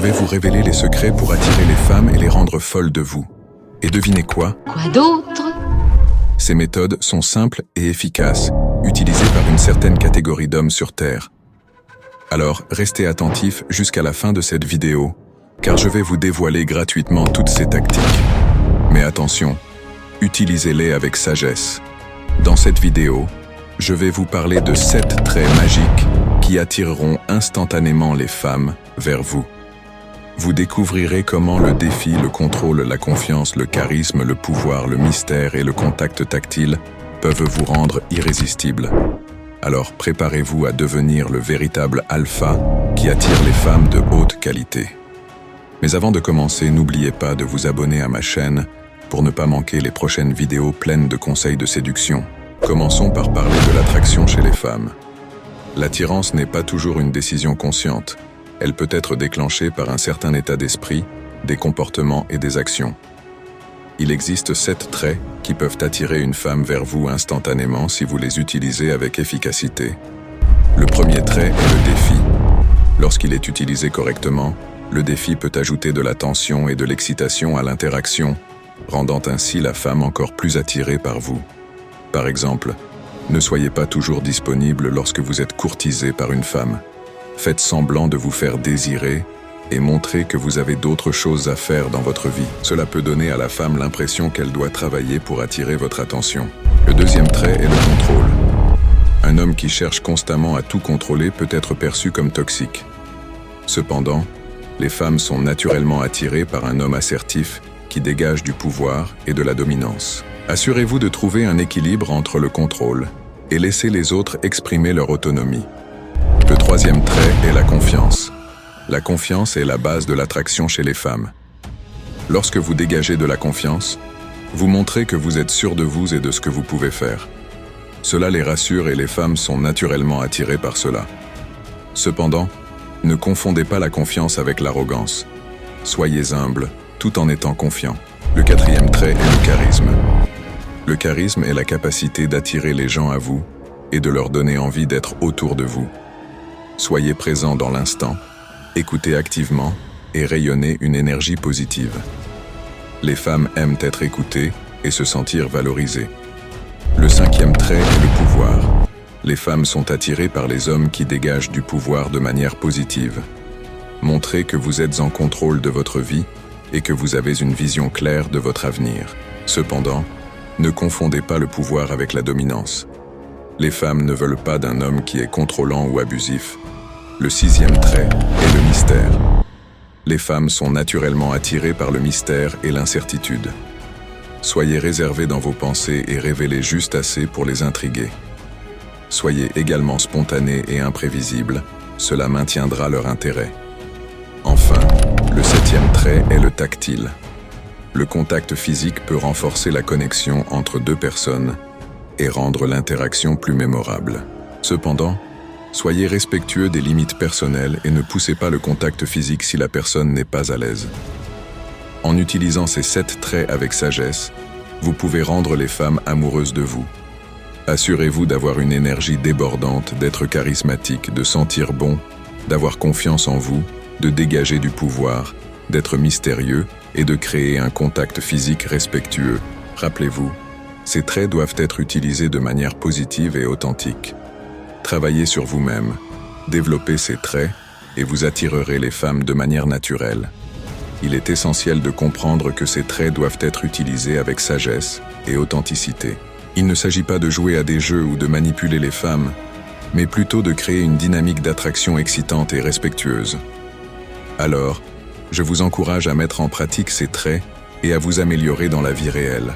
vais vous révéler les secrets pour attirer les femmes et les rendre folles de vous. Et devinez quoi? Quoi d'autre? Ces méthodes sont simples et efficaces, utilisées par une certaine catégorie d'hommes sur Terre. Alors, restez attentifs jusqu'à la fin de cette vidéo, car je vais vous dévoiler gratuitement toutes ces tactiques. Mais attention, utilisez-les avec sagesse. Dans cette vidéo, je vais vous parler de 7 traits magiques qui attireront instantanément les femmes vers vous. Vous découvrirez comment le défi, le contrôle, la confiance, le charisme, le pouvoir, le mystère et le contact tactile peuvent vous rendre irrésistibles. Alors préparez-vous à devenir le véritable alpha qui attire les femmes de haute qualité. Mais avant de commencer, n'oubliez pas de vous abonner à ma chaîne pour ne pas manquer les prochaines vidéos pleines de conseils de séduction. Commençons par parler de l'attraction chez les femmes. L'attirance n'est pas toujours une décision consciente. Elle peut être déclenchée par un certain état d'esprit, des comportements et des actions. Il existe 7 traits qui peuvent attirer une femme vers vous instantanément si vous les utilisez avec efficacité. Le premier trait est le défi. Lorsqu'il est utilisé correctement, le défi peut ajouter de la tension et de l'excitation à l'interaction, rendant ainsi la femme encore plus attirée par vous. Par exemple, ne soyez pas toujours disponible lorsque vous êtes courtisé par une femme. Faites semblant de vous faire désirer et montrez que vous avez d'autres choses à faire dans votre vie. Cela peut donner à la femme l'impression qu'elle doit travailler pour attirer votre attention. Le deuxième trait est le contrôle. Un homme qui cherche constamment à tout contrôler peut être perçu comme toxique. Cependant, les femmes sont naturellement attirées par un homme assertif qui dégage du pouvoir et de la dominance. Assurez-vous de trouver un équilibre entre le contrôle et laissez les autres exprimer leur autonomie. Le troisième trait est la confiance. La confiance est la base de l'attraction chez les femmes. Lorsque vous dégagez de la confiance, vous montrez que vous êtes sûr de vous et de ce que vous pouvez faire. Cela les rassure et les femmes sont naturellement attirées par cela. Cependant, ne confondez pas la confiance avec l'arrogance. Soyez humble, tout en étant confiant. Le quatrième trait est le charisme. Le charisme est la capacité d'attirer les gens à vous et de leur donner envie d'être autour de vous. Soyez présent dans l'instant, écoutez activement et rayonnez une énergie positive. Les femmes aiment être écoutées et se sentir valorisées. Le cinquième trait est le pouvoir. Les femmes sont attirées par les hommes qui dégagent du pouvoir de manière positive. Montrez que vous êtes en contrôle de votre vie et que vous avez une vision claire de votre avenir. Cependant, ne confondez pas le pouvoir avec la dominance. Les femmes ne veulent pas d'un homme qui est contrôlant ou abusif. Le sixième trait est le mystère. Les femmes sont naturellement attirées par le mystère et l'incertitude. Soyez réservés dans vos pensées et révélez juste assez pour les intriguer. Soyez également spontanés et imprévisibles, cela maintiendra leur intérêt. Enfin, le septième trait est le tactile. Le contact physique peut renforcer la connexion entre deux personnes et rendre l'interaction plus mémorable. Cependant, soyez respectueux des limites personnelles et ne poussez pas le contact physique si la personne n'est pas à l'aise. En utilisant ces 7 traits avec sagesse, vous pouvez rendre les femmes amoureuses de vous. Assurez-vous d'avoir une énergie débordante, d'être charismatique, de sentir bon, d'avoir confiance en vous, de dégager du pouvoir, d'être mystérieux et de créer un contact physique respectueux. Rappelez-vous, ces traits doivent être utilisés de manière positive et authentique. Travaillez sur vous-même, développez ces traits et vous attirerez les femmes de manière naturelle. Il est essentiel de comprendre que ces traits doivent être utilisés avec sagesse et authenticité. Il ne s'agit pas de jouer à des jeux ou de manipuler les femmes, mais plutôt de créer une dynamique d'attraction excitante et respectueuse. Alors, je vous encourage à mettre en pratique ces traits et à vous améliorer dans la vie réelle.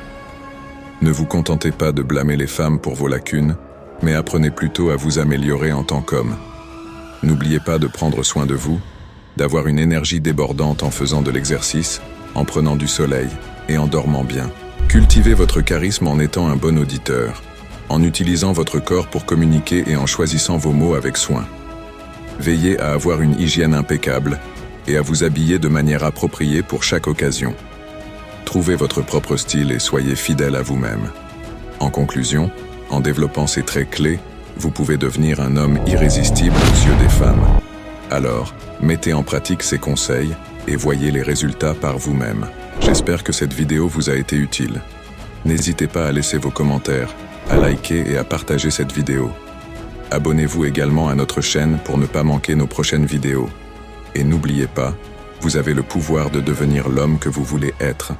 Ne vous contentez pas de blâmer les femmes pour vos lacunes, mais apprenez plutôt à vous améliorer en tant qu'homme. N'oubliez pas de prendre soin de vous, d'avoir une énergie débordante en faisant de l'exercice, en prenant du soleil et en dormant bien. Cultivez votre charisme en étant un bon auditeur, en utilisant votre corps pour communiquer et en choisissant vos mots avec soin. Veillez à avoir une hygiène impeccable et à vous habiller de manière appropriée pour chaque occasion. Trouvez votre propre style et soyez fidèle à vous-même. En conclusion, en développant ces traits clés, vous pouvez devenir un homme irrésistible aux yeux des femmes. Alors, mettez en pratique ces conseils et voyez les résultats par vous-même. J'espère que cette vidéo vous a été utile. N'hésitez pas à laisser vos commentaires, à liker et à partager cette vidéo. Abonnez-vous également à notre chaîne pour ne pas manquer nos prochaines vidéos. Et n'oubliez pas, vous avez le pouvoir de devenir l'homme que vous voulez être.